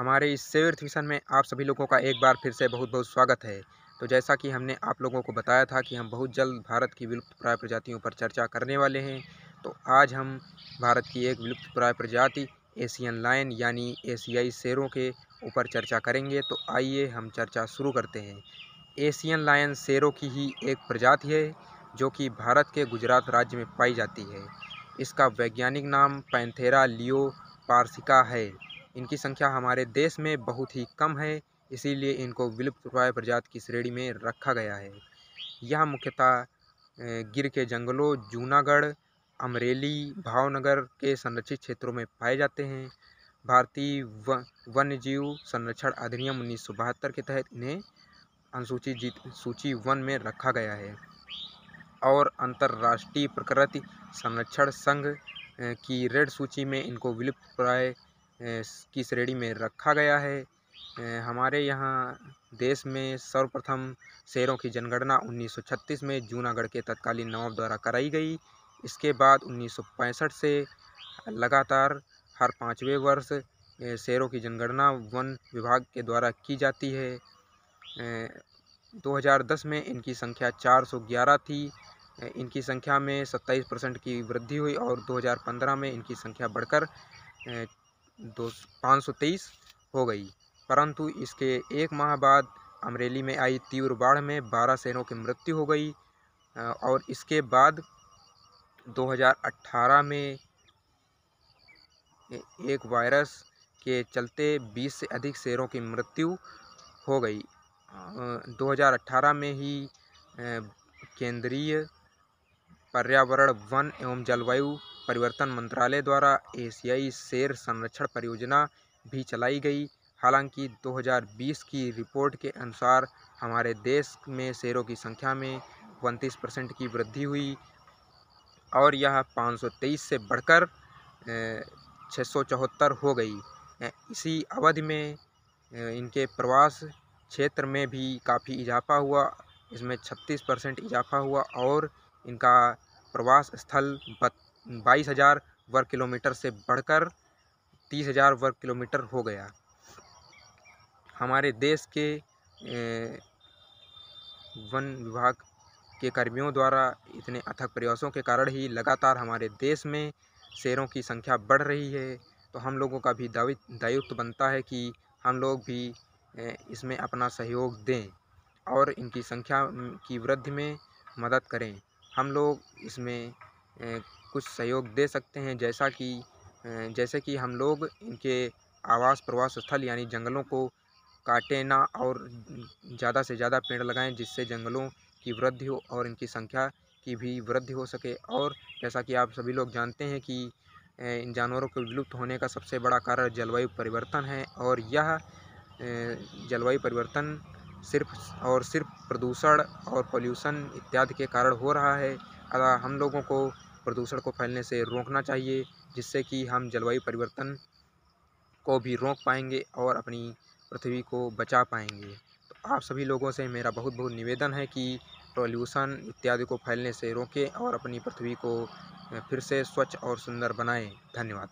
हमारे इस save earth mission में आप सभी लोगों का एक बार फिर से बहुत बहुत स्वागत है। तो जैसा कि हमने आप लोगों को बताया था कि हम बहुत जल्द भारत की विलुप्तप्राय प्रजातियों पर चर्चा करने वाले हैं। तो आज हम भारत की एक विलुप्तप्राय प्रजाति एशियन लायन यानी एशियाई शेरों के ऊपर चर्चा करेंगे। तो आइए हम चर्चा शुरू करते हैं। एशियन लायन शेरों की ही एक प्रजाति है जो कि भारत के गुजरात राज्य में पाई जाती है। इसका वैज्ञानिक नाम पैंथेरा लियो पार्सिका है। इनकी संख्या हमारे देश में बहुत ही कम है, इसीलिए इनको विलुप्तप्राय प्रजाति की श्रेणी में रखा गया है। यह मुख्यतः गिर के जंगलों, जूनागढ़, अमरेली, भावनगर के संरक्षित क्षेत्रों में पाए जाते हैं। भारतीय वन्यजीव संरक्षण अधिनियम 1972 के तहत इन्हें अनुसूचित सूची वन में रखा गया है और अंतर्राष्ट्रीय प्रकृति संरक्षण संघ की रेड सूची में इनको विलुप्तप्राय की श्रेणी में रखा गया है। हमारे यहाँ देश में सर्वप्रथम शेरों की जनगणना 1936 में जूनागढ़ के तत्कालीन नवाब द्वारा कराई गई। इसके बाद 1965 से लगातार हर 5वें वर्ष शेरों की जनगणना वन विभाग के द्वारा की जाती है। 2010 में इनकी संख्या 411 थी। इनकी संख्या में 27% की वृद्धि हुई और 2015 में इनकी संख्या बढ़कर 523 हो गई। परंतु इसके एक माह बाद अमरेली में आई तीव्र बाढ़ में 12 शेरों की मृत्यु हो गई और इसके बाद 2018 में एक वायरस के चलते 20 से अधिक शेरों की मृत्यु हो गई। 2018 में ही केंद्रीय पर्यावरण, वन एवं जलवायु परिवर्तन मंत्रालय द्वारा एशियाई शेर संरक्षण परियोजना भी चलाई गई। हालांकि 2020 की रिपोर्ट के अनुसार हमारे देश में शेरों की संख्या में 29% की वृद्धि हुई और यह 523 से बढ़कर 674 हो गई। इसी अवधि में इनके प्रवास क्षेत्र में भी काफ़ी इजाफा हुआ। इसमें 36% इजाफा हुआ और इनका प्रवास स्थल 22,000 वर्ग किलोमीटर से बढ़कर 30,000 वर्ग किलोमीटर हो गया। हमारे देश के वन विभाग के कर्मियों द्वारा इतने अथक प्रयासों के कारण ही लगातार हमारे देश में शेरों की संख्या बढ़ रही है। तो हम लोगों का भी दायित्व बनता है कि हम लोग भी इसमें अपना सहयोग दें और इनकी संख्या की वृद्धि में मदद करें। हम लोग इसमें कुछ सहयोग दे सकते हैं, जैसे कि हम लोग इनके आवास प्रवास स्थल यानी जंगलों को काटें ना और ज़्यादा से ज़्यादा पेड़ लगाएं, जिससे जंगलों की वृद्धि हो और इनकी संख्या की भी वृद्धि हो सके। और जैसा कि आप सभी लोग जानते हैं कि इन जानवरों के विलुप्त होने का सबसे बड़ा कारण जलवायु परिवर्तन है और यह जलवायु परिवर्तन सिर्फ और सिर्फ प्रदूषण और पॉल्यूशन इत्यादि के कारण हो रहा है। अतः हम लोगों को प्रदूषण को फैलने से रोकना चाहिए, जिससे कि हम जलवायु परिवर्तन को भी रोक पाएंगे और अपनी पृथ्वी को बचा पाएंगे। तो आप सभी लोगों से मेरा बहुत बहुत निवेदन है कि पॉल्यूशन इत्यादि को फैलने से रोकें और अपनी पृथ्वी को फिर से स्वच्छ और सुंदर बनाएं। धन्यवाद।